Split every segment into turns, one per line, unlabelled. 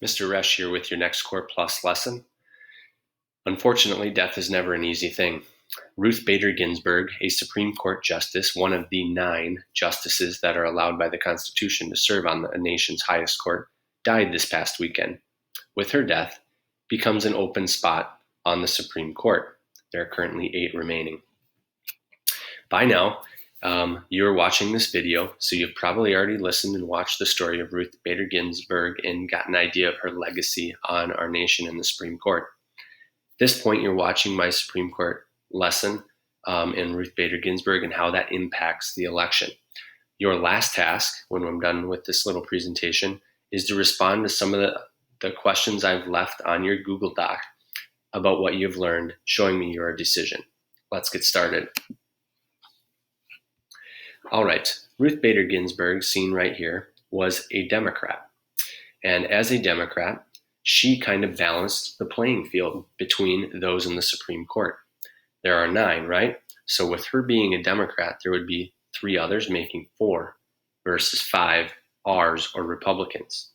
Mr. Resch here with your next Core Plus lesson. Unfortunately, death is never an easy thing. Ruth Bader Ginsberg, a Supreme Court justice, one of the 9 justices that are allowed by the Constitution to serve on the nation's highest court, died this past weekend. With her death, becomes an open spot on the Supreme Court. There are currently 8 remaining. By now, you're watching this video, so you've probably already listened and watched the story of Ruth Bader Ginsberg and got an idea of her legacy on our nation and the Supreme Court. At this point, you're watching my Supreme Court lesson in Ruth Bader Ginsberg and how that impacts the election. Your last task, when I'm done with this little presentation, is to respond to some of the questions I've left on your Google Doc about what you've learned, showing me your decision. Let's get started. All right, Ruth Bader Ginsberg, seen right here, was a Democrat. And as a Democrat, she kind of balanced the playing field between those in the Supreme Court. There are 9, right? So with her being a Democrat, there would be 3 others, making 4 versus 5 R's or Republicans.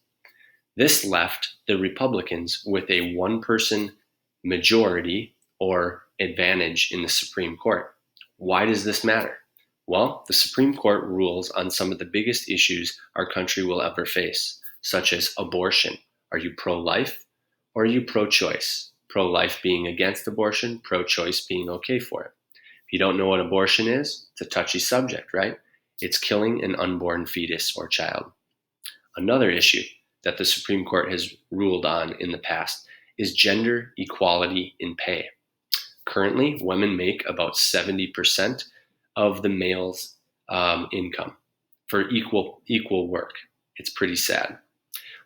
This left the Republicans with a 1-person majority or advantage in the Supreme Court. Why does this matter? Well, the Supreme Court rules on some of the biggest issues our country will ever face, such as abortion. Are you pro-life or are you pro-choice? Pro-life being against abortion, pro-choice being okay for it. If you don't know what abortion is, it's a touchy subject, right? It's killing an unborn fetus or child. Another issue that the Supreme Court has ruled on in the past is gender equality in pay. Currently, women make about 70% of the male's income for equal work. It's pretty sad.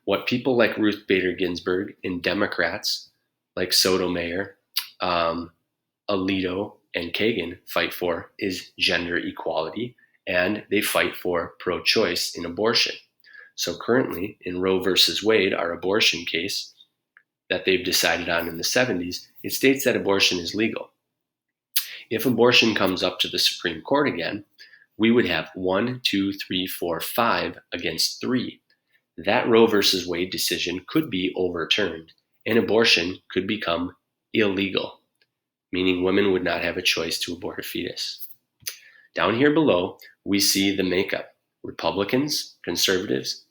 What people like Ruth Bader Ginsberg and Democrats like Sotomayor, Alito, and Kagan fight for is gender equality, and they fight for pro-choice in abortion. So currently, in Roe versus Wade, our abortion case that they've decided on in the 70s, it states that abortion is legal. If abortion comes up to the Supreme Court again, we would have 1, 2, 3, 4, 5 against 3. That Roe versus Wade decision could be overturned, and abortion could become illegal, meaning women would not have a choice to abort a fetus. Down here below, we see the makeup. Republicans, conservatives,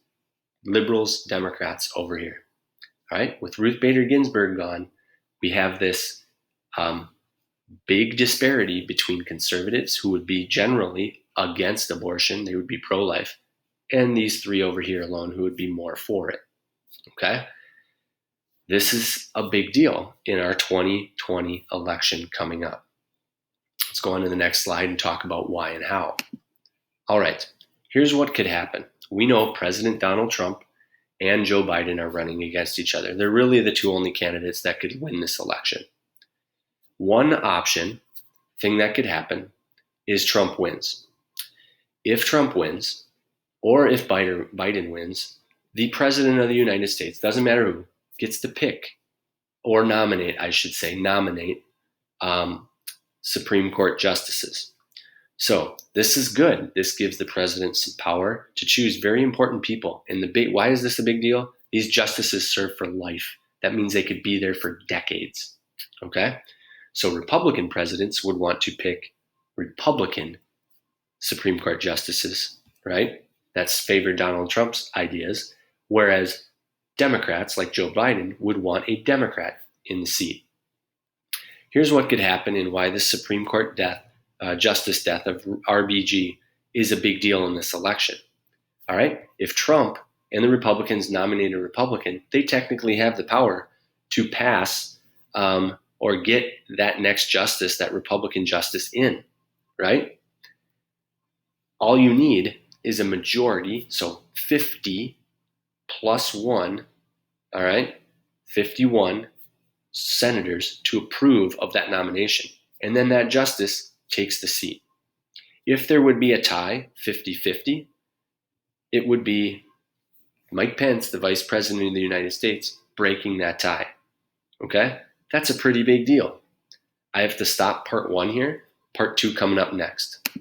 liberals, Democrats over here. All right, with Ruth Bader Ginsberg gone, we have this big disparity between conservatives, who would be generally against abortion, they would be pro-life, and these 3 over here alone, who would be more for it. Okay? This is a big deal in our 2020 election coming up. Let's go on to the next slide and talk about why and how. All right, here's what could happen. We know President Donald Trump and Joe Biden are running against each other. They're really the 2 only candidates that could win this election. One thing that could happen, is Trump wins. If Trump wins, or if Biden wins, the President of the United States, doesn't matter who, gets to pick, or nominate Supreme Court justices. So this is good. This gives the president some power to choose very important people. And why is this a big deal? These justices serve for life. That means they could be there for decades. Okay? So Republican presidents would want to pick Republican Supreme Court justices, right? That's favored Donald Trump's ideas, whereas Democrats like Joe Biden would want a Democrat in the seat. Here's what could happen and why the Supreme Court justice death of RBG is a big deal in this election. All right, if Trump and the Republicans nominate a Republican, they technically have the power to pass or get that next justice, that Republican justice in, right? All you need is a majority, so 50 plus 1, all right, 51 senators to approve of that nomination. And then that justice takes the seat. If there would be a tie, 50-50, it would be Mike Pence, the Vice President of the United States, breaking that tie. Okay? That's a pretty big deal. I have to stop part 1 here. Part 2 coming up next.